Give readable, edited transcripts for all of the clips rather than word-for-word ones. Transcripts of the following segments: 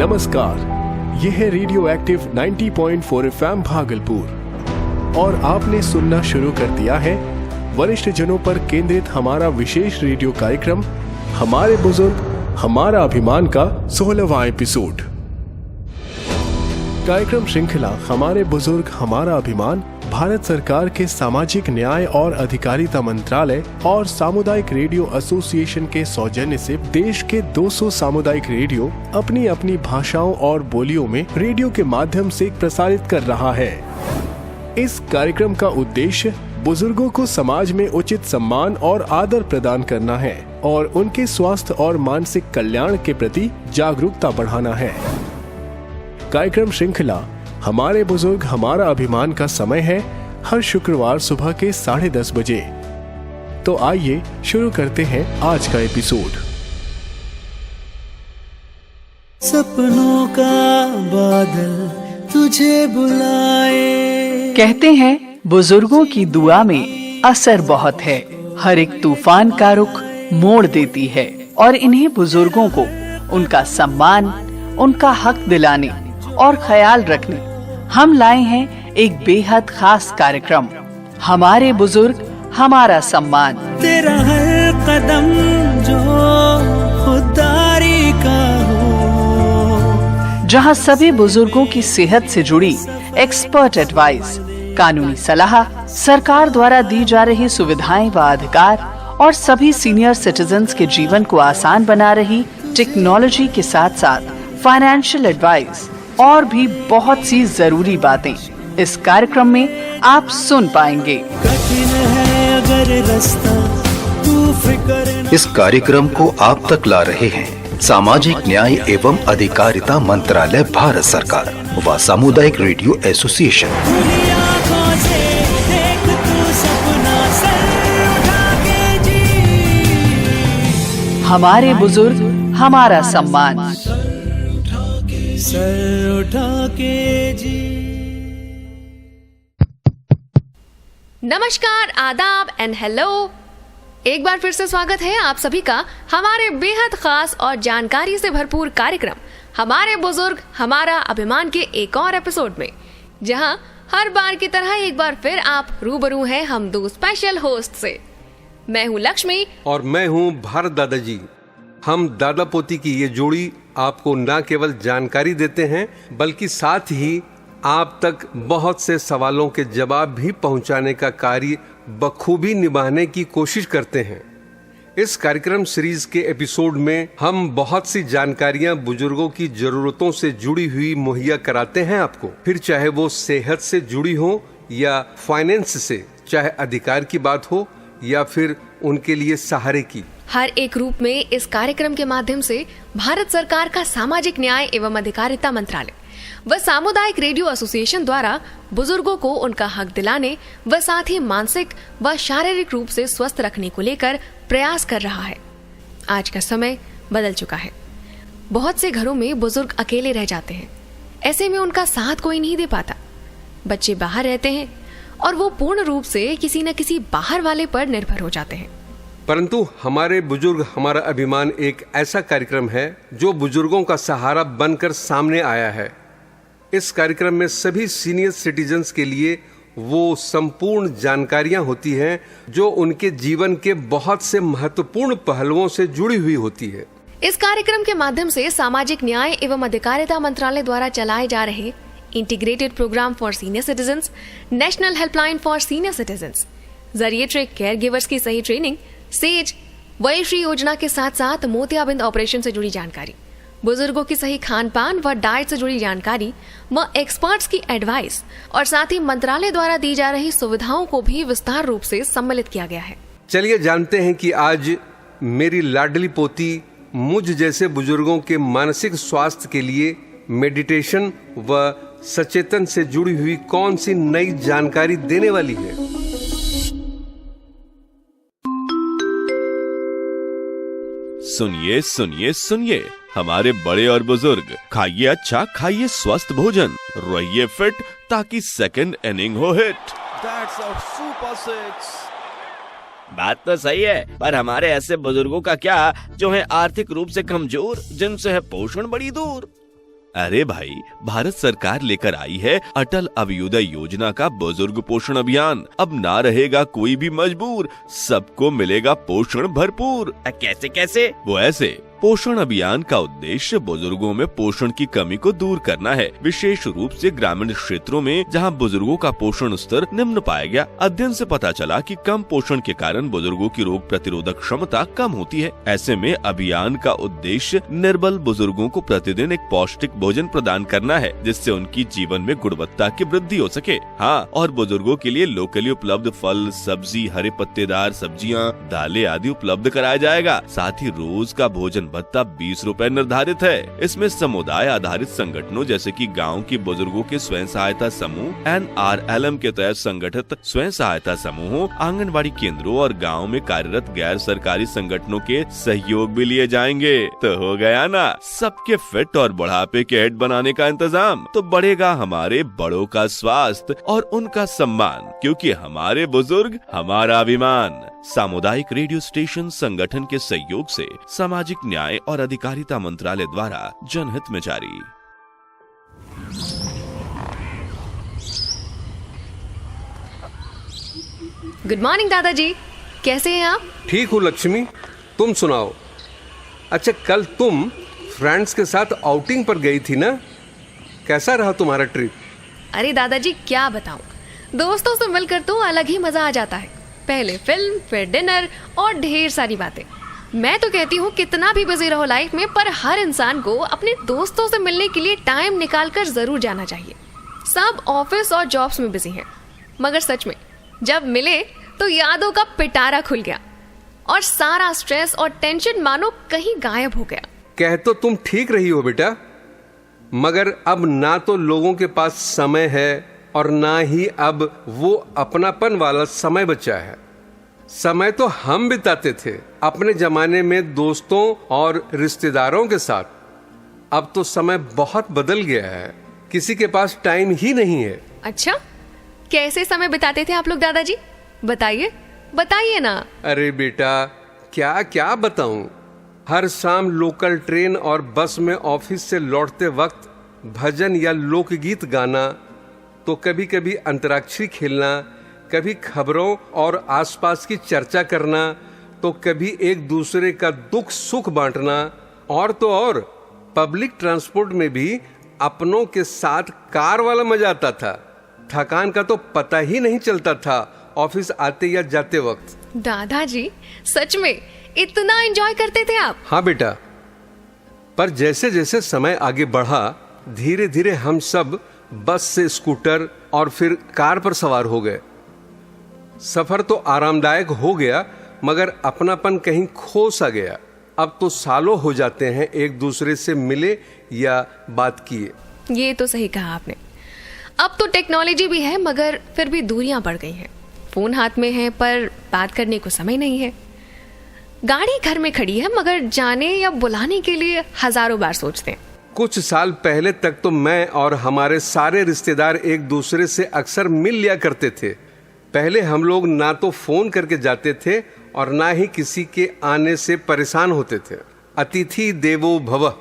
नमस्कार, यह है रेडियो एक्टिव 90.4 FM भागलपुर और आपने सुनना शुरू कर दिया है वरिष्ठ जनों पर केंद्रित हमारा विशेष रेडियो कार्यक्रम हमारे बुजुर्ग हमारा अभिमान का 16वां एपिसोड। कार्यक्रम श्रृंखला हमारे बुजुर्ग हमारा अभिमान भारत सरकार के सामाजिक न्याय और अधिकारिता मंत्रालय और सामुदायिक रेडियो एसोसिएशन के सौजन्य से देश के 200 सामुदायिक रेडियो अपनी अपनी भाषाओं और बोलियों में रेडियो के माध्यम से प्रसारित कर रहा है। इस कार्यक्रम का उद्देश्य बुजुर्गों को समाज में उचित सम्मान और आदर प्रदान करना है और उनके स्वास्थ्य और मानसिक कल्याण के प्रति जागरूकता बढ़ाना है। कार्यक्रम श्रृंखला हमारे बुजुर्ग हमारा अभिमान का समय है हर शुक्रवार सुबह के 10:30 बजे। तो आइए शुरू करते हैं आज का एपिसोड। सपनों का बादल तुझे बुलाए। कहते हैं बुजुर्गों की दुआ में असर बहुत है, हर एक तूफान का रुख मोड़ देती है और इन्हीं बुजुर्गों को उनका सम्मान, उनका हक दिलाने और ख्याल रखने हम लाए हैं एक बेहद खास कार्यक्रम हमारे बुजुर्ग हमारा सम्मान। तेरा हर कदम जो खुदारी का हो, जहां सभी बुजुर्गों की सेहत से जुड़ी एक्सपर्ट एडवाइस, कानूनी सलाह, सरकार द्वारा दी जा रही सुविधाएं व अधिकार और सभी सीनियर सिटीजन्स के जीवन को आसान बना रही टेक्नोलॉजी के साथ साथ फाइनेंशियल एडवाइस और भी बहुत सी जरूरी बातें इस कार्यक्रम में आप सुन पाएंगे। कठिन है अगर रास्ता, तू फिक्र न। इस कार्यक्रम को आप तक ला रहे हैं सामाजिक न्याय एवं अधिकारिता मंत्रालय भारत सरकार व सामुदायिक रेडियो एसोसिएशन। खुली आँखों से देख तू सपना, सर उठा के जी। हमारे बुजुर्ग हमारा सम्मान। सर उठा के जी। नमस्कार, आदाब एंड हेलो। एक बार फिर से स्वागत है आप सभी का हमारे बेहद खास और जानकारी से भरपूर कार्यक्रम हमारे बुजुर्ग हमारा अभिमान के एक और एपिसोड में, जहां हर बार की तरह एक बार फिर आप रूबरू हैं हम दो स्पेशल होस्ट से। मैं हूं लक्ष्मी और मैं हूं भारत दादाजी। हम दादा पोती की ये जोड़ी आपको न केवल जानकारी देते हैं बल्कि साथ ही आप तक बहुत से सवालों के जवाब भी पहुंचाने का कार्य बखूबी निभाने की कोशिश करते हैं। इस कार्यक्रम सीरीज के एपिसोड में हम बहुत सी जानकारियां बुजुर्गों की जरूरतों से जुड़ी हुई मुहैया कराते हैं आपको, फिर चाहे वो सेहत से जुड़ी हो या फाइनेंस से, चाहे अधिकार की बात हो या फिर उनके लिए सहारे की। हर एक रूप में इस कार्यक्रम के माध्यम से भारत सरकार का सामाजिक न्याय एवं अधिकारिता मंत्रालय व सामुदायिक रेडियो एसोसिएशन द्वारा बुजुर्गों को उनका हक दिलाने व साथ ही मानसिक व शारीरिक रूप से स्वस्थ रखने को लेकर प्रयास कर रहा है। आज का समय बदल चुका है। बहुत से घरों में बुजुर्ग अकेले रह जाते हैं। ऐसे में उनका साथ कोई नहीं दे पाता। बच्चे बाहर रहते हैं और वो पूर्ण रूप से किसी न किसी बाहर वाले पर निर्भर हो जाते हैं। परंतु हमारे बुजुर्ग हमारा अभिमान एक ऐसा कार्यक्रम है जो बुजुर्गों का सहारा बनकर सामने आया है। इस कार्यक्रम में सभी सीनियर सिटीजन्स के लिए वो संपूर्ण जानकारियां होती हैं जो उनके जीवन के बहुत से महत्वपूर्ण पहलुओं से जुड़ी हुई होती है। इस कार्यक्रम के माध्यम से सामाजिक न्याय एवं अधिकारिता मंत्रालय द्वारा चलाए जा रहे integrated programme for senior citizens, national helpline for senior citizens, geriatric care givers की सही ट्रेनिंग, सेज, वयश्री योजना के साथ साथ मोतियाबिंद ऑपरेशन से जुड़ी जानकारी, बुजुर्गों की सही खान पान व डाइट से जुड़ी जानकारी व एक्सपर्ट्स की एडवाइस और साथ ही मंत्रालय द्वारा दी जा रही सुविधाओं को भी विस्तार रूप से सम्मिलित किया गया है। चलिए जानते हैं कि आज मेरी लाडली पोती मुझ जैसे बुजुर्गों के मानसिक स्वास्थ्य के लिए मेडिटेशन व सचेतन से जुड़ी हुई कौन सी नई जानकारी देने वाली है। सुनिए सुनिए सुनिए हमारे बड़े और बुजुर्ग, खाइए अच्छा, खाइए स्वस्थ भोजन, रहिए फिट ताकि सेकंड इनिंग हो hit. That's a super six। बात तो सही है, पर हमारे ऐसे बुजुर्गों का क्या जो है आर्थिक रूप से कमजोर, जिनसे है पोषण बड़ी दूर। अरे भाई, भारत सरकार लेकर आई है अटल अभ्युदय योजना का बुजुर्ग पोषण अभियान। अब ना रहेगा कोई भी मजबूर, सबको मिलेगा पोषण भरपूर। कैसे कैसे? वो ऐसे, पोषण अभियान का उद्देश्य बुजुर्गों में पोषण की कमी को दूर करना है, विशेष रूप से ग्रामीण क्षेत्रों में जहां बुजुर्गों का पोषण स्तर निम्न पाया गया। अध्ययन से पता चला कि कम पोषण के कारण बुजुर्गों की रोग प्रतिरोधक क्षमता कम होती है। ऐसे में अभियान का उद्देश्य निर्बल बुजुर्गों को प्रतिदिन एक पौष्टिक भोजन प्रदान करना है, जिससे उनकी जीवन में गुणवत्ता की वृद्धि हो सके। हाँ, और बुजुर्गों के लिए लोकली उपलब्ध फल, सब्जी, हरे पत्तेदार सब्जियां, दालें आदि उपलब्ध कराया जाएगा। साथ ही रोज का भोजन भत्ता 20 रुपए निर्धारित है। इसमें समुदाय आधारित संगठनों जैसे कि गांव के बुजुर्गों के स्वयं सहायता समूह NRLM के तहत संगठित स्वयं सहायता समूहों, आंगनबाड़ी केंद्रों और गांव में कार्यरत गैर सरकारी संगठनों के सहयोग भी लिए जाएंगे। तो हो गया ना सबके फिट और बुढ़ापे के हेड बनाने का इंतजाम। तो बढ़ेगा हमारे बड़ों का स्वास्थ्य और उनका सम्मान, क्योंकि हमारे बुजुर्ग हमारा अभिमान। सामुदायिक रेडियो स्टेशन संगठन के सहयोग से सामाजिक न्याय और अधिकारिता मंत्रालय द्वारा जनहित में जारी। गुड मॉर्निंग दादाजी, कैसे हैं आप? ठीक हूँ लक्ष्मी, तुम सुनाओ। अच्छा, कल तुम फ्रेंड्स के साथ आउटिंग पर गई थी ना, कैसा रहा तुम्हारा ट्रिप? अरे दादाजी क्या बताऊं, दोस्तों से मिलकर तो अलग ही मजा आ जाता है। पहले फिल्म, फिर डिनर और ढेर सारी बातें। मैं तो कहती हूँ कितना भी बिजी रहो लाइफ में, पर हर इंसान को अपने दोस्तों से मिलने के लिए टाइम निकाल कर जरूर जाना चाहिए। सब ऑफिस और जॉब्स में बिजी हैं, मगर सच में जब मिले तो यादों का पिटारा खुल गया और सारा स्ट्रेस और टेंशन मानो कहीं गायब हो गया। कह तो तुम ठीक रही हो बेटा, मगर अब ना तो लोगों के पास समय है और ना ही अब वो अपनापन वाला समय बचा है। समय तो हम बिताते थे अपने जमाने में दोस्तों और रिश्तेदारों के साथ। अब तो समय बहुत बदल गया है, किसी के पास टाइम ही नहीं है। अच्छा, कैसे समय बिताते थे आप लोग दादाजी? बताइए बताइए ना। अरे बेटा, क्या क्या बताऊं। हर शाम लोकल ट्रेन और बस में ऑफिस से लौटते वक्त भजन या लोकगीत गाना, तो कभी कभी अंतराक्षरी खेलना, कभी खबरों और आसपास की चर्चा करना, तो कभी एक दूसरे का दुख सुख बांटना, और तो और पब्लिक ट्रांसपोर्ट में भी अपनों के साथ कार वाला मजा आता था। थकान का तो पता ही नहीं चलता था ऑफिस आते या जाते वक्त। दादाजी सच में इतना एंजॉय करते थे आप? हाँ बेटा, पर जैसे जैसे समय आगे बढ़ा, धीरे धीरे हम सब बस से स्कूटर और फिर कार पर सवार हो गए। सफर तो आरामदायक हो गया, मगर अपनापन कहीं खो सा गया। अब तो सालों हो जाते हैं एक दूसरे से मिले या बात किए। ये तो सही कहा आपने। अब तो टेक्नोलॉजी भी है, मगर फिर भी दूरियां बढ़ गई हैं। फोन हाथ में है पर बात करने को समय नहीं है। गाड़ी घर में खड़ी है, मगर जाने या बुलाने के लिए हजारों बार सोचते हैं। कुछ साल पहले तक तो मैं और हमारे सारे रिश्तेदार एक दूसरे से अक्सर मिल लिया करते थे। पहले हम लोग ना तो फोन करके जाते थे और ना ही किसी के आने से परेशान होते थे। अतिथि देवो भव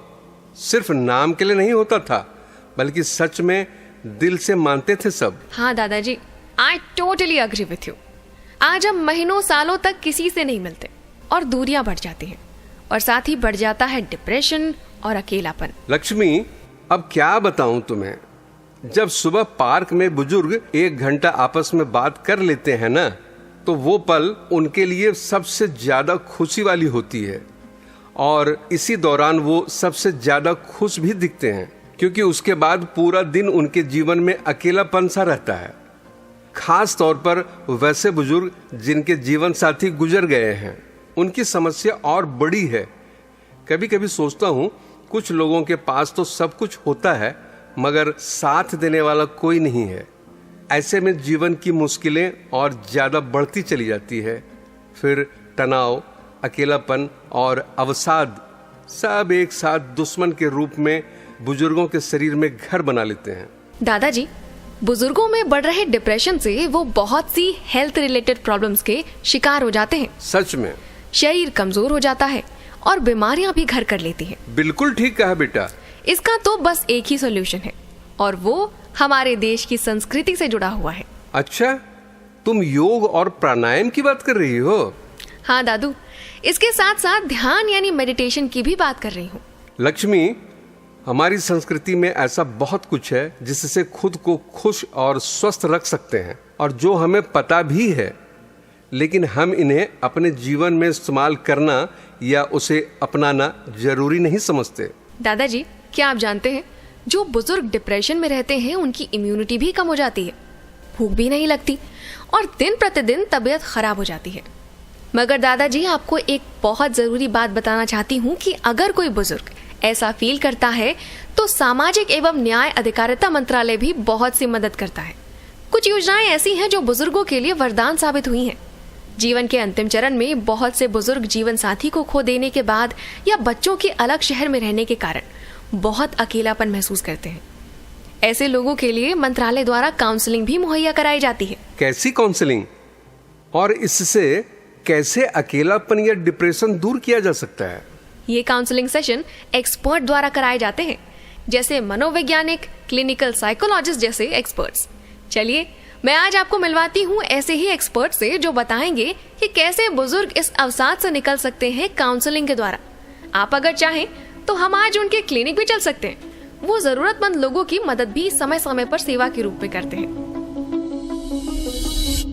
सिर्फ नाम के लिए नहीं होता था, बल्कि सच में दिल से मानते थे सब। हाँ दादाजी, I totally agree with you. आज हम महीनों सालों तक किसी से नहीं मिलते और दूरियां बढ़ जाती हैं, और साथ ही बढ़ जाता है डिप्रेशन और अकेलापन। लक्ष्मी, अब क्या बताऊं तुम्हें, जब सुबह पार्क में बुजुर्ग 1 घंटा आपस में बात कर लेते हैं ना, तो वो पल उनके लिए सबसे ज्यादा खुशी वाली होती है। और इसी दौरान वो सबसे ज्यादा खुश भी दिखते हैं, क्योंकि उसके बाद पूरा दिन उनके जीवन में अकेलापन सा रहता है। खास तौर पर वैसे बुजुर्ग जिनके जीवन साथी गुजर गए हैं, उनकी समस्या और बड़ी है। कभी कभी सोचता हूँ कुछ लोगों के पास तो सब कुछ होता है, मगर साथ देने वाला कोई नहीं है। ऐसे में जीवन की मुश्किलें और ज्यादा बढ़ती चली जाती है। फिर तनाव, अकेलापन और अवसाद सब एक साथ दुश्मन के रूप में बुजुर्गों के शरीर में घर बना लेते हैं। दादाजी, बुजुर्गों में बढ़ रहे डिप्रेशन से वो बहुत सी हेल्थ रिलेटेड प्रॉब्लम्स के शिकार हो जाते हैं। सच में शरीर कमजोर हो जाता है और बीमारियां भी घर कर लेती हैं। बिल्कुल ठीक कहा बेटा। इसका तो बस एक ही सॉल्यूशन है और वो हमारे देश की संस्कृति से जुड़ा हुआ है। अच्छा, तुम योग और प्राणायाम की बात कर रही हो? हाँ दादू, इसके साथ साथ ध्यान यानी मेडिटेशन की भी बात कर रही हूँ। लक्ष्मी, हमारी संस्कृति में ऐसा बहुत कुछ है जिससे खुद को खुश और स्वस्थ रख सकते हैं और जो हमें पता भी है, लेकिन हम इन्हें अपने जीवन में इस्तेमाल करना या उसे अपनाना जरूरी नहीं समझते। दादाजी, क्या आप जानते हैं जो बुजुर्ग डिप्रेशन में रहते हैं उनकी इम्यूनिटी भी कम हो जाती है, भूख भी नहीं लगती और दिन प्रतिदिन तबीयत खराब हो जाती है। मगर दादाजी, आपको एक बहुत जरूरी बात बताना चाहती हूँ कि अगर कोई बुजुर्ग ऐसा फील करता है तो सामाजिक एवं न्याय अधिकारिता मंत्रालय भी बहुत सी मदद करता है। कुछ योजनाएं ऐसी हैं जो बुजुर्गों के लिए वरदान साबित हुई हैं। जीवन के अंतिम चरण में बहुत से बुजुर्ग जीवन साथी को खो देने के बाद या बच्चों के अलग शहर में रहने के कारण बहुत अकेलापन महसूस करते हैं। ऐसे लोगों के लिए मंत्रालय द्वारा काउंसलिंग भी मुहैया कराई जाती है। कैसी काउंसलिंग? और इससे कैसे अकेलापन या डिप्रेशन दूर किया जा सकता है? ये काउंसलिंग सेशन एक्सपर्ट द्वारा कराए जाते हैं, जैसे मनोवैज्ञानिक, क्लिनिकल साइकोलॉजिस्ट जैसे एक्सपर्ट्स। चलिए, मैं आज आपको मिलवाती हूँ ऐसे ही एक्सपर्ट से जो बताएंगे कि कैसे बुजुर्ग इस अवसाद से निकल सकते हैं काउंसलिंग के द्वारा। आप अगर चाहें तो हम आज उनके क्लिनिक भी चल सकते हैं। वो जरूरतमंद लोगों की मदद भी समय समय पर सेवा के रूप में करते हैं।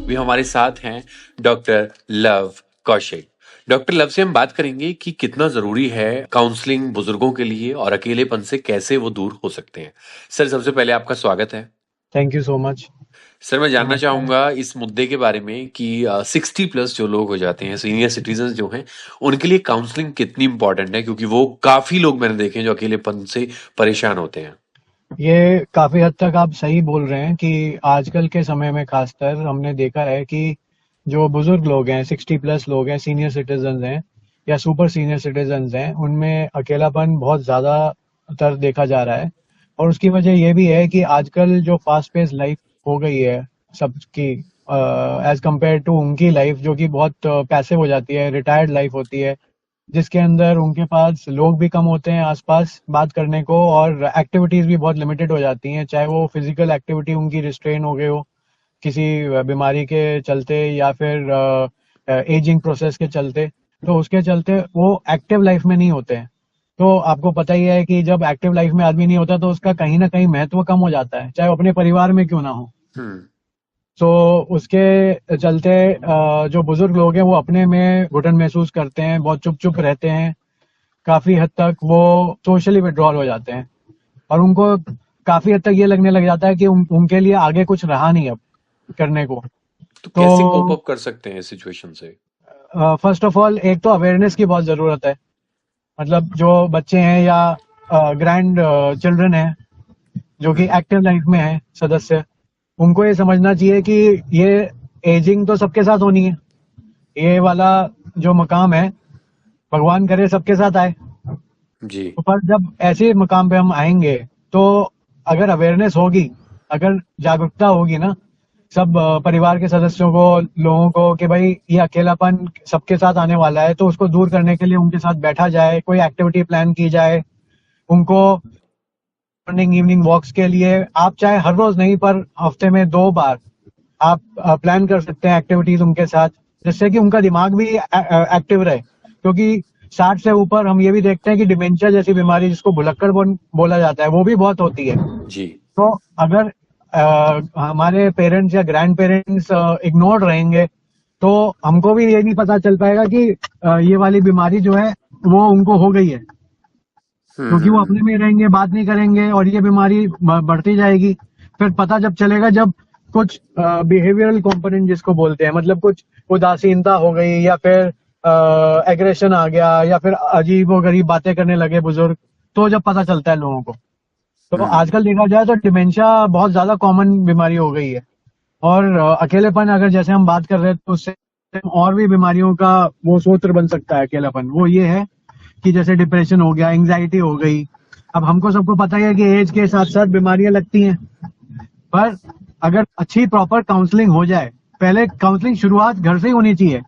भी हमारे साथ हैं doctor love Kaushik. Doctor love से हम बात करेंगे कि कितना जरूरी है काउंसलिंग बुजुर्गों के लिए और अकेलेपन से कैसे वो दूर हो सकते हैं। सर, सबसे पहले आपका स्वागत है। Thank you so much. Sir, मैं जानना चाहूंगा इस मुद्दे के बारे में कि 60+ जो लोग हो जाते हैं, सीनियर सिटीजन जो हैं, उनके लिए काउंसलिंग कितनी इंपॉर्टेंट है, क्योंकि वो काफी लोग मैंने देखे हैं जो अकेलेपन से परेशान होते हैं। ये काफी हद तक आप सही बोल रहे हैं कि आजकल के समय में खासकर हमने देखा है कि जो बुजुर्ग लोग हैं, 60+ लोग हैं, सीनियर सिटीजन हैं या सुपर सीनियर सिटीजन हैं, उनमें अकेलापन बहुत ज्यादा तर देखा जा रहा है। और उसकी वजह ये भी है कि आजकल जो फास्ट पेस लाइफ हो गई है सबकी, एज कम्पेयर टू उनकी लाइफ जो कि बहुत पैसिव हो जाती है, रिटायर्ड लाइफ होती है, जिसके अंदर उनके पास लोग भी कम होते हैं आसपास बात करने को और एक्टिविटीज भी बहुत लिमिटेड हो जाती हैं, चाहे वो फिजिकल एक्टिविटी उनकी रिस्ट्रेन हो गई हो किसी बीमारी के चलते या फिर एजिंग प्रोसेस के चलते, तो उसके चलते वो एक्टिव लाइफ में नहीं होते हैं। तो आपको पता ही है कि जब एक्टिव लाइफ में आदमी नहीं होता तो उसका कहीं ना कहीं महत्व कम हो जाता है, चाहे वो अपने परिवार में क्यों ना हो। तो उसके चलते जो बुजुर्ग लोग हैं वो अपने में घुटन महसूस करते हैं, बहुत चुप चुप रहते हैं, काफी हद तक वो सोशली विड्रॉल हो जाते हैं और उनको काफी हद तक ये लगने लग जाता है कि उनके लिए आगे कुछ रहा नहीं अब करने को। तो कैसे कोप अप कर सकते हैं इस सिचुएशन से? फर्स्ट ऑफ ऑल, एक तो अवेयरनेस की बहुत जरूरत है। मतलब जो बच्चे हैं या ग्रैंड चिल्ड्रन हैं जो कि एक्टिव लाइफ में है सदस्य, उनको ये समझना चाहिए कि ये एजिंग तो सबके साथ होनी है, ये वाला जो मकाम है भगवान करे सबके साथ आए जी। पर जब ऐसे मकाम पे हम आएंगे तो अगर अवेयरनेस होगी, अगर जागरूकता होगी ना सब परिवार के सदस्यों को, लोगों को कि भाई ये अकेलापन सबके साथ आने वाला है, तो उसको दूर करने के लिए उनके साथ बैठा जाए, कोई एक्टिविटी प्लान की जाए, उनको मॉर्निंग इवनिंग वॉक्स के लिए आप चाहे हर रोज नहीं पर हफ्ते में 2 बार आप प्लान कर सकते हैं एक्टिविटीज उनके साथ, जिससे कि उनका दिमाग भी एक्टिव रहे। क्योंकि 60 से ऊपर हम ये भी देखते हैं कि डिमेंशिया जैसी बीमारी जिसको भुलक्कड़ बोला जाता है वो भी बहुत होती है जी। तो अगर हमारे पेरेंट्स या ग्रैंड पेरेंट्स इग्नोर रहेंगे तो हमको भी ये नहीं पता चल पाएगा कि ये वाली बीमारी जो है वो उनको हो गई है, क्योंकि वो अपने में रहेंगे, बात नहीं करेंगे और ये बीमारी बढ़ती जाएगी। फिर पता जब चलेगा जब कुछ बिहेवियरल कंपोनेंट जिसको बोलते हैं, मतलब कुछ उदासीनता हो गई या फिर एग्रेशन आ गया या फिर अजीब व गरीब बातें करने लगे बुजुर्ग, तो जब पता चलता है लोगों को। तो आजकल देखा जाए तो डिमेंशिया बहुत ज्यादा कॉमन बीमारी हो गई है और अकेलेपन अगर जैसे हम बात कर रहे हैं तो उससे और भी बीमारियों का वो सूत्र बन सकता है अकेलापन। वो ये है कि जैसे डिप्रेशन हो गया, एंग्जाइटी हो गई। अब हमको सबको पता ही है कि एज के साथ साथ बीमारियां लगती हैं, पर अगर अच्छी प्रॉपर काउंसलिंग हो जाए, पहले काउंसलिंग शुरुआत घर से ही होनी चाहिए।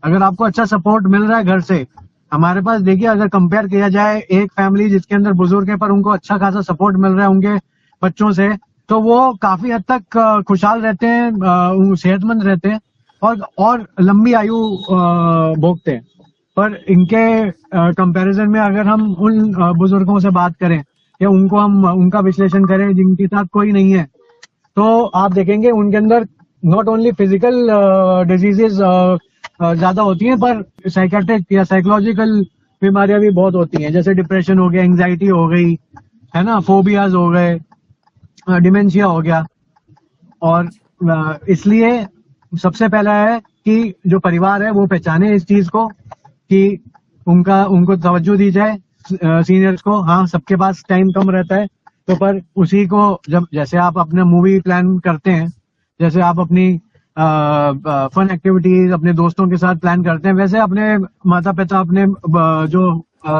अगर आपको अच्छा सपोर्ट मिल रहा है घर से, हमारे पास देखिए, अगर कंपेयर किया जाए एक फैमिली जिसके अंदर बुजुर्ग है पर उनको अच्छा खासा सपोर्ट मिल रहा है उनके बच्चों से, तो वो काफी हद तक खुशहाल रहते हैं, सेहतमंद रहते हैं और लंबी आयु भोगते हैं। पर इनके कंपैरिजन में अगर हम उन बुजुर्गों से बात करें या उनका विश्लेषण करें जिनके साथ कोई नहीं है, तो आप देखेंगे उनके अंदर नॉट ओनली फिजिकल डिजीजेस ज्यादा होती हैं, पर साइकेट्रिक या साइकोलॉजिकल बीमारियां भी बहुत होती हैं, जैसे डिप्रेशन हो गया, एंजाइटी हो गई, है ना, फोबियाज हो गए, डिमेंशिया हो गया। और इसलिए सबसे पहला है कि जो परिवार है वो पहचाने इस चीज को कि उनको तवज्जो दी जाए, सीनियर्स को। हाँ, सबके पास टाइम कम रहता है, तो पर उसी को जैसे आप अपना मूवी प्लान करते हैं, जैसे आप अपनी फन एक्टिविटीज अपने दोस्तों के साथ प्लान करते हैं, वैसे अपने माता पिता, अपने जो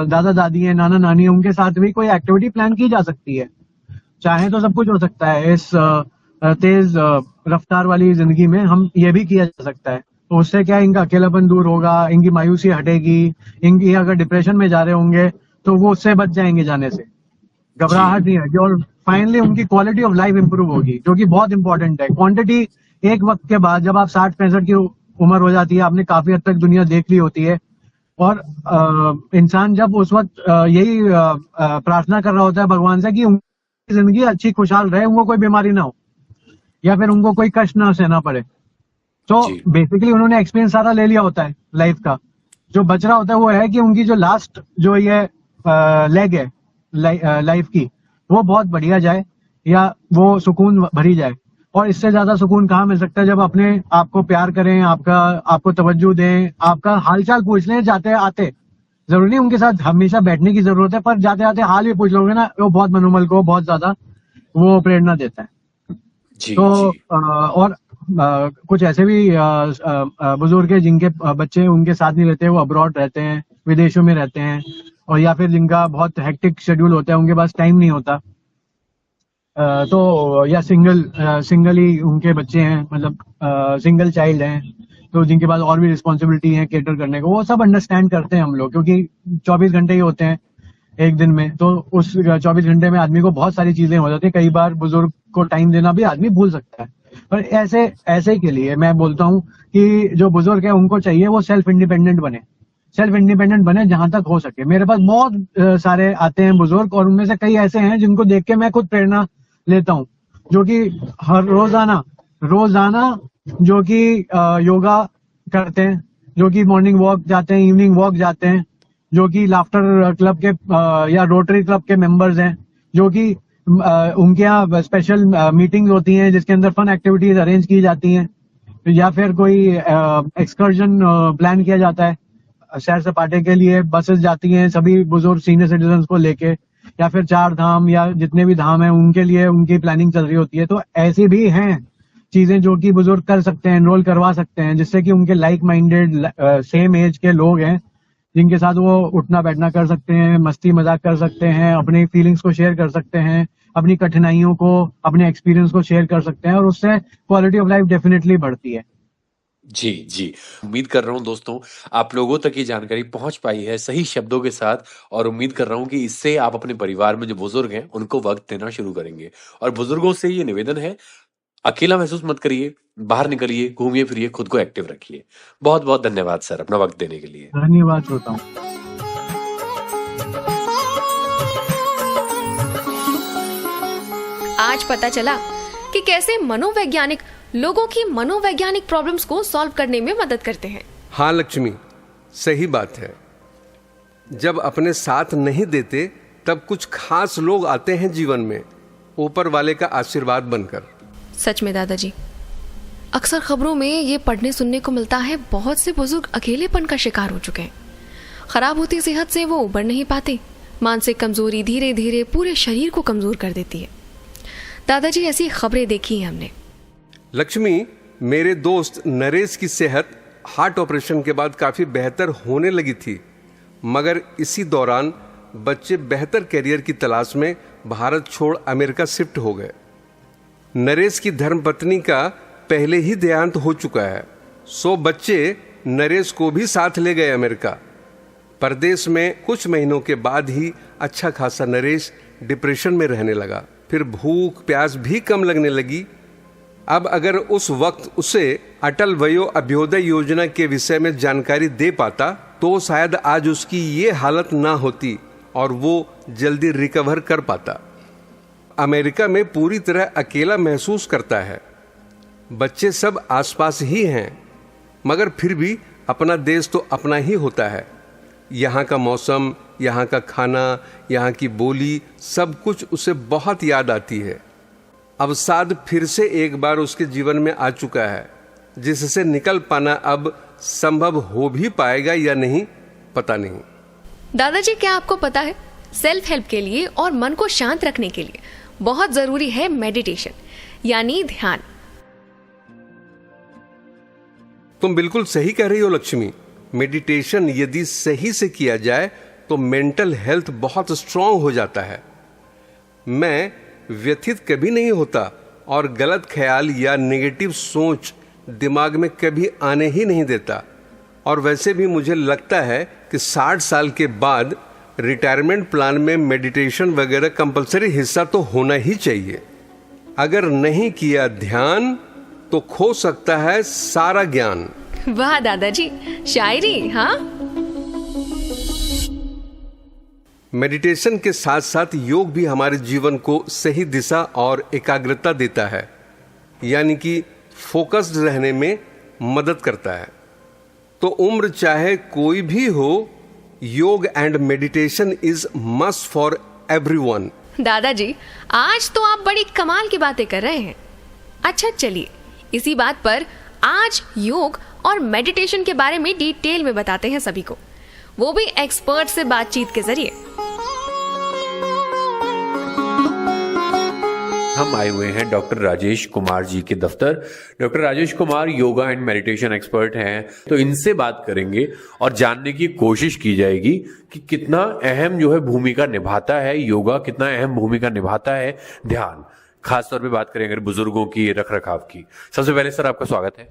दादा दादी है, नाना नानी है, उनके साथ भी कोई एक्टिविटी प्लान की जा सकती है। चाहे तो सब कुछ हो सकता है इस तेज रफ्तार वाली जिंदगी में, हम ये भी किया जा सकता है। तो उससे क्या, इनका अकेलापन दूर होगा, इनकी मायूसी हटेगी, इनकी अगर डिप्रेशन में जा रहे होंगे तो वो उससे बच जाएंगे जाने से, घबराहट नहीं आएगी, और फाइनली उनकी क्वालिटी ऑफ लाइफ इंप्रूव होगी, जो कि बहुत इंपॉर्टेंट है। क्वांटिटी एक वक्त के बाद, जब आप 60-65 की उम्र हो जाती है, आपने काफी हद तक दुनिया देख ली होती है, और इंसान जब उस वक्त यही प्रार्थना कर रहा होता है भगवान से कि उनकी जिंदगी अच्छी खुशहाल रहे, उनको कोई बीमारी ना हो या फिर उनको कोई कष्ट ना सहना पड़े। तो बेसिकली उन्होंने एक्सपीरियंस सारा ले लिया होता है लाइफ का। जो बच रहा होता है वो है कि उनकी जो लास्ट जो ये लेग है लाइफ की, वो बहुत बढ़िया जाए या वो सुकून भरी जाए। और इससे ज्यादा सुकून कहाँ मिल सकता है जब अपने आपको प्यार करें, आपको तवज्जो दें, आपका हालचाल पूछ लें जाते आते। जरूरी नहीं उनके साथ हमेशा बैठने की जरूरत है, पर जाते आते हाल भी पूछ लोगे ना, वो बहुत मनोबल को बहुत ज्यादा वो प्रेरणा देता है। और कुछ ऐसे भी बुजुर्ग है जिनके बच्चे उनके साथ नहीं रहते, वो अब्रॉड रहते हैं, विदेशों में रहते हैं, और या फिर जिनका बहुत हेक्टिक शेड्यूल होता है, उनके पास टाइम नहीं होता, तो या सिंगल ही उनके बच्चे हैं, मतलब सिंगल चाइल्ड हैं, तो जिनके पास और भी रिस्पॉन्सिबिलिटी है केटर करने को, वो सब अंडरस्टैंड करते हैं हम लोग, क्योंकि 24 घंटे ही होते हैं एक दिन में, तो उस 24 घंटे में आदमी को बहुत सारी चीजें हो जाती है। कई बार बुजुर्ग को टाइम देना भी आदमी भूल सकता है। पर ऐसे के लिए मैं बोलता हूँ कि जो बुजुर्ग है उनको चाहिए वो सेल्फ इंडिपेंडेंट बने जहां तक हो सके। मेरे पास बहुत सारे आते हैं बुजुर्ग, और उनमें से कई ऐसे हैं जिनको देख के मैं खुद प्रेरणा लेता हूँ, जो कि हर रोजाना जो कि योगा करते हैं, जो कि मॉर्निंग वॉक जाते हैं, इवनिंग वॉक जाते हैं, जो कि लाफ्टर क्लब के या रोटरी क्लब के मेंबर्स हैं, जो कि उनके यहाँ स्पेशल मीटिंग्स होती हैं जिसके अंदर फन एक्टिविटीज अरेंज की जाती हैं, या फिर कोई एक्सकर्जन प्लान किया जाता है, सैर सपाटे के लिए बसेस जाती हैं सभी बुजुर्ग सीनियर सिटीजन को लेके, या फिर 4 धाम या जितने भी धाम हैं उनके लिए उनकी प्लानिंग चल रही होती है। तो ऐसी भी हैं चीजें जो कि बुजुर्ग कर सकते हैं, एनरोल करवा सकते हैं, जिससे कि उनके लाइक माइंडेड सेम एज के लोग हैं जिनके साथ वो उठना बैठना कर सकते हैं, मस्ती मजाक कर सकते हैं, अपनी फीलिंग्स को शेयर कर सकते हैं, अपनी कठिनाइयों को, अपने एक्सपीरियंस को शेयर कर सकते हैं, और उससे क्वालिटी ऑफ लाइफ डेफिनेटली बढ़ती है। जी, उम्मीद कर रहा हूँ दोस्तों आप लोगों तक ये जानकारी पहुंच पाई है सही शब्दों के साथ, और उम्मीद कर रहा हूँ कि इससे आप अपने परिवार में जो बुजुर्ग हैं उनको वक्त देना शुरू करेंगे। और बुजुर्गों से ये निवेदन है, अकेला महसूस मत करिए, बाहर निकलिए, घूमिए फिरिए, खुद को एक्टिव रखिए। बहुत बहुत धन्यवाद सर अपना वक्त देने के लिए। धन्यवाद होता हूँ। आज पता चला कि कैसे मनोवैज्ञानिक लोगों की मनोवैज्ञानिक प्रॉब्लम्स को सॉल्व करने में मदद करते हैं। हाँ लक्ष्मी, सही बात है। जब अपने साथ नहीं देते तब कुछ खास लोग आते हैं जीवन में, ऊपर वाले का आशीर्वाद बनकर। सच में दादाजी, अक्सर खबरों में ये पढ़ने सुनने को मिलता है, बहुत से बुजुर्ग अकेलेपन का शिकार हो चुके हैं। खराब होती सेहत से वो उबर नहीं पाते, मानसिक कमजोरी धीरे धीरे पूरे शरीर को कमजोर कर देती है। दादाजी, ऐसी खबरें देखी हैं हमने। लक्ष्मी, मेरे दोस्त नरेश की सेहत हार्ट ऑपरेशन के बाद काफी बेहतर होने लगी थी, मगर इसी दौरान बच्चे बेहतर करियर की तलाश में भारत छोड़ अमेरिका शिफ्ट हो गए। नरेश की धर्मपत्नी का पहले ही देहांत हो चुका है, 100 बच्चे नरेश को भी साथ ले गए अमेरिका। परदेश में कुछ महीनों के बाद ही अच्छा खासा नरेश डिप्रेशन में रहने लगा। फिर भूख प्यास भी कम लगने लगी। अब अगर उस वक्त उसे अटल वयो अभ्युदय योजना के विषय में जानकारी दे पाता तो शायद आज उसकी ये हालत ना होती और वो जल्दी रिकवर कर पाता। अमेरिका में पूरी तरह अकेला महसूस करता है। बच्चे सब आसपास ही हैं, मगर फिर भी अपना देश तो अपना ही होता है। यहाँ का मौसम, यहाँ का खाना, यहाँ की बोली, सब कुछ उसे बहुत याद आती है। अवसाद फिर से एक बार उसके जीवन में आ चुका है, जिससे निकल पाना अब संभव हो भी पाएगा या नहीं, पता नहीं। दादाजी, क्या आपको पता है, सेल्फ हेल्प के लिए और मन को शांत रखने के लिए बहुत जरूरी है मेडिटेशन, यानी ध्यान। तुम बिल्कुल सही कह रही हो लक्ष्मी। मेडिटेशन यदि सही से किया जाए तो मेंटल हेल्थ बहुत स्ट्रांग हो जाता है। मैं व्यथित कभी नहीं होता और गलत ख्याल या नेगेटिव सोच दिमाग में कभी आने ही नहीं देता। और वैसे भी मुझे लगता है कि 60 साल के बाद रिटायरमेंट प्लान में मेडिटेशन वगैरह कंपलसरी हिस्सा तो होना ही चाहिए। अगर नहीं किया ध्यान तो खो सकता है सारा ज्ञान। वाह दादाजी, शायरी। हाँ, मेडिटेशन के साथ साथ योग भी हमारे जीवन को सही दिशा और एकाग्रता देता है, यानी कि फोकस्ड रहने में मदद करता है। तो उम्र चाहे कोई भी हो, योग and meditation is must for everyone. दादाजी, आज तो आप बड़ी कमाल की बातें कर रहे हैं। अच्छा चलिए, इसी बात पर आज योग और मेडिटेशन के बारे में डिटेल में बताते हैं सभी को, वो भी एक्सपर्ट से बातचीत के जरिए। हम आए हुए हैं डॉक्टर राजेश कुमार जी के दफ्तर। Doctor Rajesh Kumar yoga and meditation expert हैं, तो इनसे बात करेंगे और जानने की कोशिश की जाएगी कि कितना अहम जो है भूमिका निभाता है योगा, कितना अहम भूमिका निभाता है ध्यान। खासतौर पे बात करेंगे बुजुर्गों की रख रखाव की। सबसे पहले सर आपका स्वागत है।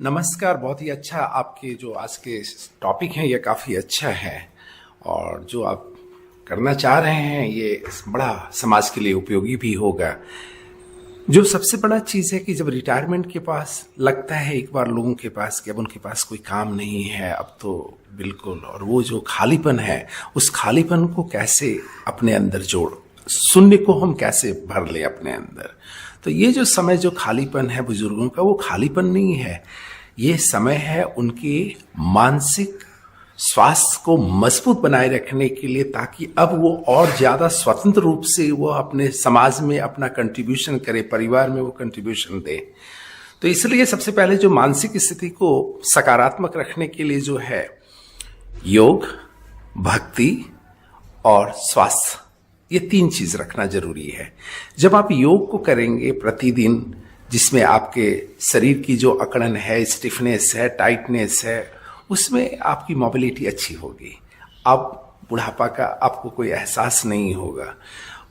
नमस्कार। बहुत ही अच्छा, आपके जो आज के टॉपिक हैं ये काफ़ी अच्छा है और जो आप करना चाह रहे हैं ये बड़ा समाज के लिए उपयोगी भी होगा। जो सबसे बड़ा चीज़ है कि जब रिटायरमेंट के पास लगता है एक बार लोगों के पास कि अब उनके पास कोई काम नहीं है, अब तो बिल्कुल, और वो जो खालीपन है उस खालीपन को कैसे अपने अंदर जोड़, शून्य को हम कैसे भर ले अपने अंदर। तो ये जो समय जो खालीपन है बुजुर्गों का, वो खालीपन नहीं है, ये समय है उनके मानसिक स्वास्थ्य को मजबूत बनाए रखने के लिए, ताकि अब वो और ज्यादा स्वतंत्र रूप से वो अपने समाज में अपना कंट्रीब्यूशन करे, परिवार में वो कंट्रीब्यूशन दे। तो इसलिए सबसे पहले जो मानसिक स्थिति को सकारात्मक रखने के लिए जो है योग, भक्ति और स्वास्थ्य, ये 3 चीज रखना जरूरी है। जब आप योग को करेंगे प्रतिदिन, जिसमें आपके शरीर की जो अकड़न है, स्टिफनेस है, टाइटनेस है, उसमें आपकी मोबिलिटी अच्छी होगी। अब बुढ़ापा का आपको कोई एहसास नहीं होगा।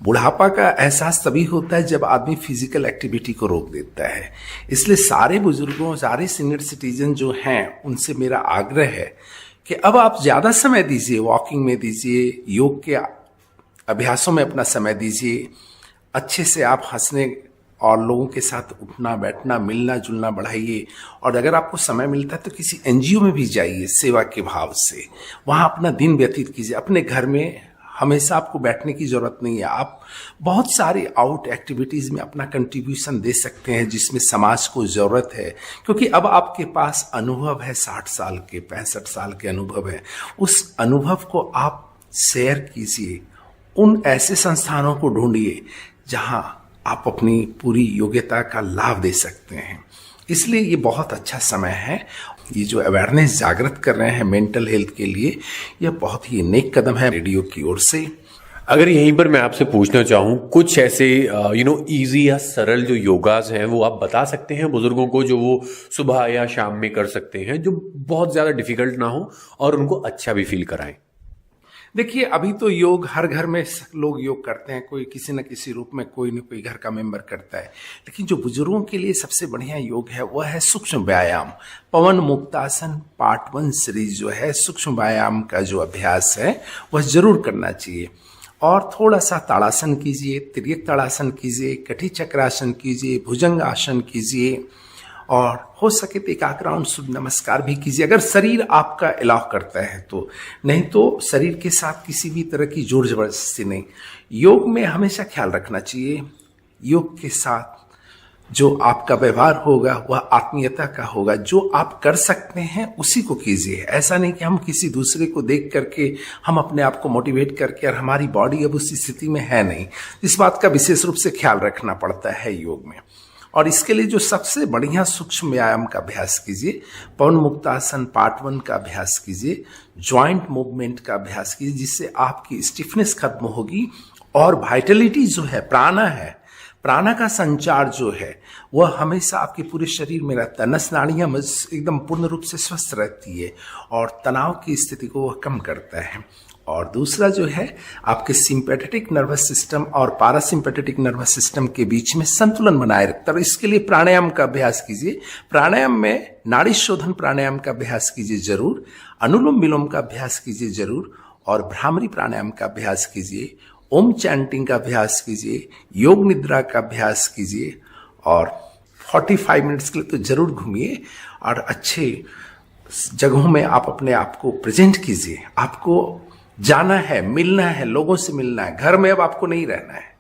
बुढ़ापा का एहसास तभी होता है जब आदमी फिजिकल एक्टिविटी को रोक देता है। इसलिए सारे बुजुर्गों, सारे सीनियर सिटीजन जो हैं, उनसे मेरा आग्रह है कि अब आप ज्यादा समय दीजिए, वॉकिंग में दीजिए, योग के अभ्यासों में अपना समय दीजिए। अच्छे से आप हंसने और लोगों के साथ उठना बैठना, मिलना जुलना बढ़ाइए। और अगर आपको समय मिलता है तो किसी एनजीओ में भी जाइए सेवा के भाव से, वहाँ अपना दिन व्यतीत कीजिए। अपने घर में हमेशा आपको बैठने की जरूरत नहीं है, आप बहुत सारी आउट एक्टिविटीज में अपना कंट्रीब्यूशन दे सकते हैं जिसमें समाज को जरूरत है। क्योंकि अब आपके पास अनुभव है, 60 साल के 65 साल के अनुभव है, उस अनुभव को आप शेयर कीजिए। उन ऐसे संस्थानों को ढूंढिए जहां आप अपनी पूरी योग्यता का लाभ दे सकते हैं। इसलिए ये बहुत अच्छा समय है। ये जो अवेयरनेस जागृत कर रहे हैं मेंटल हेल्थ के लिए, यह बहुत ही नेक कदम है रेडियो की ओर से। अगर यहीं पर मैं आपसे पूछना चाहूँ, कुछ ऐसे इजी या सरल जो योगास हैं वो आप बता सकते हैं बुजुर्गों को, जो वो सुबह या शाम में कर सकते हैं, जो बहुत ज्यादा डिफिकल्ट ना हो और उनको अच्छा भी फील कराएं। देखिए, अभी तो योग हर घर में लोग योग करते हैं, कोई किसी न किसी रूप में कोई न कोई घर का मेंबर करता है। लेकिन जो बुजुर्गों के लिए सबसे बढ़िया योग है वह है सूक्ष्म व्यायाम। पवन मुक्तासन पार्ट 1 सीरीज जो है, सूक्ष्म व्यायाम का जो अभ्यास है वह जरूर करना चाहिए। और थोड़ा सा ताड़ासन कीजिए, तिर्यक ताड़ासन कीजिए, कटी चक्रासन कीजिए, भुजंग आसन कीजिए, और हो सके तो एकाग्रांत सूर्य नमस्कार भी कीजिए अगर शरीर आपका अलाउ करता है तो। नहीं तो शरीर के साथ किसी भी तरह की जोर जबरदस्ती नहीं। योग में हमेशा ख्याल रखना चाहिए, योग के साथ जो आपका व्यवहार होगा वह आत्मीयता का होगा। जो आप कर सकते हैं उसी को कीजिए। ऐसा नहीं कि हम किसी दूसरे को देख करके हम अपने आप को मोटिवेट करके, और हमारी बॉडी अब उस स्थिति में है नहीं। इस बात का विशेष रूप से ख्याल रखना पड़ता है योग में। और इसके लिए जो सबसे बढ़िया सूक्ष्म व्यायाम का अभ्यास कीजिए, पवन मुक्तासन पार्ट 1 का अभ्यास कीजिए, ज्वाइंट मूवमेंट का अभ्यास कीजिए, जिससे आपकी स्टिफनेस खत्म होगी और वाइटलिटी जो है, प्राणा है, प्राणा का संचार जो है वह हमेशा आपके पूरे शरीर में रहता है। नस नाड़ियां एकदम पूर्ण रूप से स्वस्थ रहती है और तनाव की स्थिति को वह कम करता है। और दूसरा जो है, आपके सिंपैथेटिक नर्वस सिस्टम और पैरासिम्पैथेटिक नर्वस सिस्टम के बीच में संतुलन बनाए रखता है। इसके लिए प्राणायाम का अभ्यास कीजिए। प्राणायाम में नाड़ी शोधन प्राणायाम का अभ्यास कीजिए जरूर, अनुलोम विलोम का अभ्यास कीजिए जरूर, और भ्रामरी प्राणायाम का अभ्यास कीजिए, ओम चैंटिंग का अभ्यास कीजिए, योग निद्रा का अभ्यास कीजिए, और 45 मिनट्स के लिए तो जरूर घूमिए और अच्छे जगहों में आप अपने आप को प्रेजेंट कीजिए। आपको जाना है, मिलना है, लोगों से मिलना है। घर में अब आपको नहीं रहना है।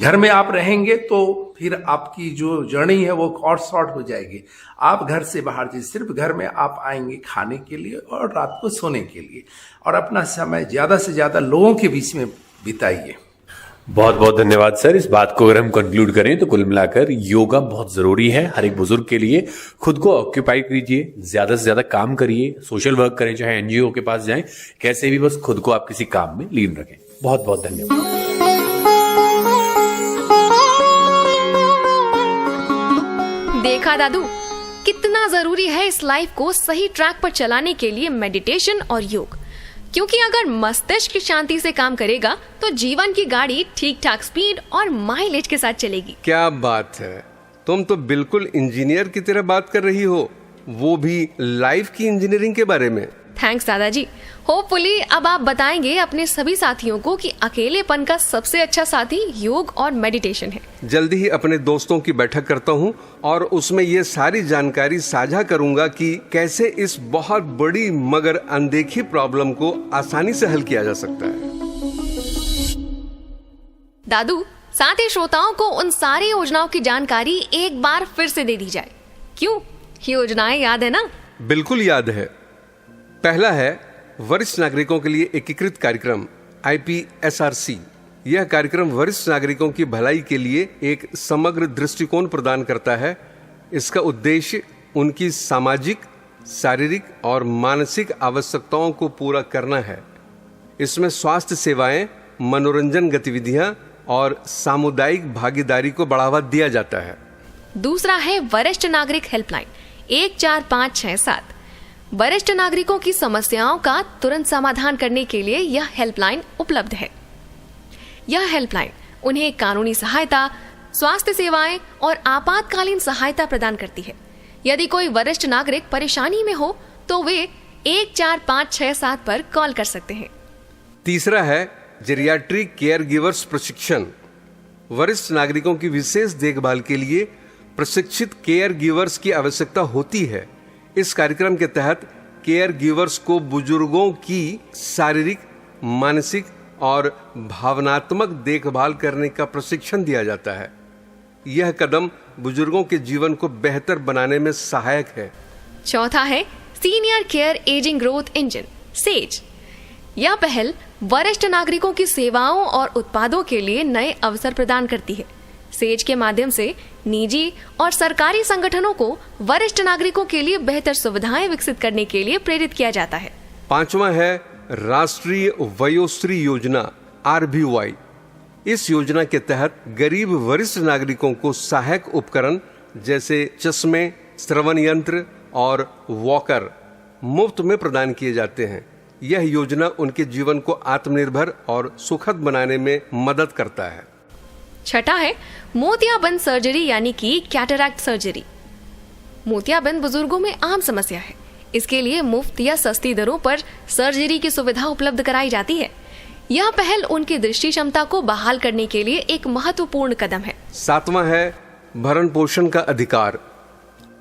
घर में आप रहेंगे तो फिर आपकी जो जर्नी है वो और शॉर्ट हो जाएगी। आप घर से बाहर जी, सिर्फ घर में आप आएंगे खाने के लिए और रात को सोने के लिए, और अपना समय ज्यादा से ज्यादा लोगों के बीच में बिताइए। बहुत बहुत धन्यवाद सर। इस बात को अगर हम कंक्लूड करें तो कुल मिलाकर योगा बहुत जरूरी है हर एक बुजुर्ग के लिए। खुद को ऑक्यूपाई कीजिए, ज्यादा से ज्यादा काम करिए, सोशल वर्क करें, चाहे एनजीओ के पास जाएं, कैसे भी बस खुद को आप किसी काम में लीन रखें। बहुत बहुत धन्यवाद। देखा दादू, कितना जरूरी है इस लाइफ को सही ट्रैक पर चलाने के लिए मेडिटेशन और योग। क्योंकि अगर मस्तिष्क शांति से काम करेगा तो जीवन की गाड़ी ठीक ठाक स्पीड और माइलेज के साथ चलेगी। क्या बात है, तुम तो बिल्कुल इंजीनियर की तरह बात कर रही हो, वो भी लाइफ की इंजीनियरिंग के बारे में। थैंक्स दादाजी। होपफुली अब आप बताएंगे अपने सभी साथियों को कि अकेलेपन का सबसे अच्छा साथी योग और मेडिटेशन है। जल्दी ही अपने दोस्तों की बैठक करता हूँ और उसमें ये सारी जानकारी साझा करूंगा कि कैसे इस बहुत बड़ी मगर अनदेखी प्रॉब्लम को आसानी से हल किया जा सकता है। दादू, साथ ही श्रोताओं को उन सारी योजनाओं की जानकारी एक बार फिर से दे दी जाए। क्यों, योजनाएं याद है ना? बिल्कुल याद है। पहला है वरिष्ठ नागरिकों के लिए एकीकृत कार्यक्रम IPSRC। यह कार्यक्रम वरिष्ठ नागरिकों की भलाई के लिए एक समग्र दृष्टिकोण प्रदान करता है। इसका उद्देश्य उनकी सामाजिक, शारीरिक और मानसिक आवश्यकताओं को पूरा करना है। इसमें स्वास्थ्य सेवाएं, मनोरंजन गतिविधियां और सामुदायिक भागीदारी को बढ़ावा दिया जाता है। दूसरा है वरिष्ठ नागरिक हेल्पलाइन 14567। वरिष्ठ नागरिकों की समस्याओं का तुरंत समाधान करने के लिए यह हेल्पलाइन उपलब्ध है। यह हेल्पलाइन उन्हें कानूनी सहायता, स्वास्थ्य सेवाएं और आपातकालीन सहायता प्रदान करती है। यदि कोई वरिष्ठ नागरिक परेशानी में हो तो वे 14567 पर कॉल कर सकते हैं। तीसरा है जेरियाट्रिक केयर गिवर्स प्रशिक्षण। वरिष्ठ नागरिकों की विशेष देखभाल के लिए प्रशिक्षित केयर गिवर्स की आवश्यकता होती है। इस कार्यक्रम के तहत केयर गिवर्स को बुजुर्गों की शारीरिक, मानसिक और भावनात्मक देखभाल करने का प्रशिक्षण दिया जाता है। यह कदम बुजुर्गों के जीवन को बेहतर बनाने में सहायक है। चौथा है senior care ageing growth engine says. यह पहल वरिष्ठ नागरिकों की सेवाओं और उत्पादों के लिए नए अवसर प्रदान करती है। सेज के माध्यम से निजी और सरकारी संगठनों को वरिष्ठ नागरिकों के लिए बेहतर सुविधाएं विकसित करने के लिए प्रेरित किया जाता है। पांचवा है राष्ट्रीय वयोश्री योजना RVY। इस योजना के तहत गरीब वरिष्ठ नागरिकों को सहायक उपकरण जैसे चश्मे, श्रवण यंत्र और वॉकर मुफ्त में प्रदान किए जाते हैं। यह योजना उनके जीवन को आत्मनिर्भर और सुखद बनाने में मदद करता है। छठा है मोतियाबिंद सर्जरी यानी कि कैटरैक्ट सर्जरी। मोतियाबिंद बुजुर्गों में आम समस्या है। इसके लिए मुफ्त या सस्ती दरों पर सर्जरी की सुविधा उपलब्ध कराई जाती है। यह पहल उनकी दृष्टि क्षमता को बहाल करने के लिए एक महत्वपूर्ण कदम है। सातवां है भरण पोषण का अधिकार।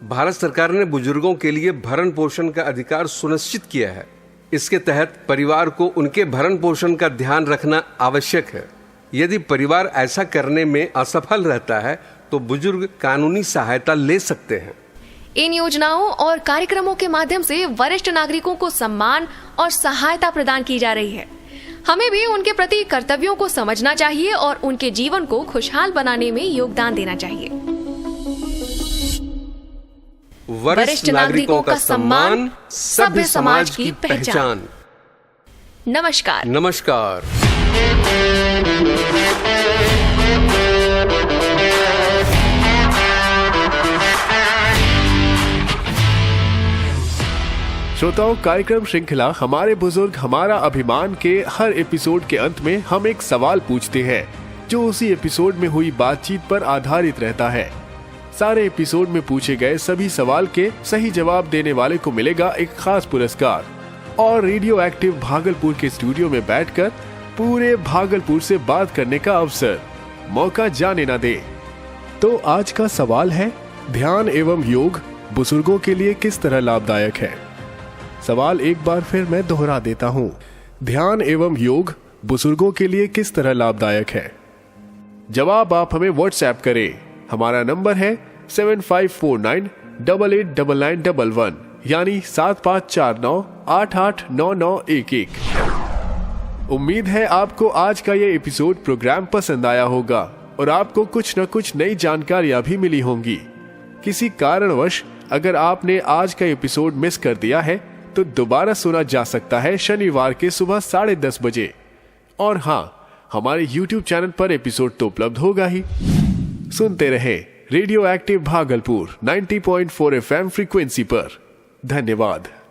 भारत सरकार ने बुजुर्गों के लिए भरण पोषण का अधिकार सुनिश्चित किया है। इसके तहत परिवार को उनके भरण पोषण का ध्यान रखना आवश्यक है। यदि परिवार ऐसा करने में असफल रहता है तो बुजुर्ग कानूनी सहायता ले सकते हैं। इन योजनाओं और कार्यक्रमों के माध्यम से वरिष्ठ नागरिकों को सम्मान और सहायता प्रदान की जा रही है। हमें भी उनके प्रति कर्तव्यों को समझना चाहिए और उनके जीवन को खुशहाल बनाने में योगदान देना चाहिए। वरिष्ठ नागरिकों का सम्मान सभ्य समाज की पहचान। नमस्कार। नमस्कार। श्रोताओं, कार्यक्रम श्रृंखला हमारे बुजुर्ग हमारा अभिमान के हर एपिसोड के अंत में हम एक सवाल पूछते हैं जो उसी एपिसोड में हुई बातचीत पर आधारित रहता है। सारे एपिसोड में पूछे गए सभी सवाल के सही जवाब देने वाले को मिलेगा एक खास पुरस्कार और रेडियो एक्टिव भागलपुर के स्टूडियो में बैठकर पूरे भागलपुर से बात करने का अवसर। मौका जाने ना दे। तो आज का सवाल है, ध्यान एवं योग बुजुर्गों के लिए किस तरह लाभदायक है? सवाल एक बार फिर मैं दोहरा देता हूँ। ध्यान एवं योग बुजुर्गों के लिए किस तरह लाभदायक है? जवाब आप हमें व्हाट्सएप करें। हमारा नंबर है 7549889911 यानी 7549889911। उम्मीद है आपको आज का ये एपिसोड प्रोग्राम पसंद आया होगा और आपको कुछ न कुछ नई जानकारियां भी मिली होंगी। किसी कारणवश अगर आपने आज का एपिसोड मिस कर दिया है तो दोबारा सुना जा सकता है शनिवार के सुबह 10:30 बजे। और हाँ, हमारे YouTube चैनल पर एपिसोड तो उपलब्ध होगा ही। सुनते रहे radio active Bhagalpur 90.4 FM frequency पर। धन्यवाद।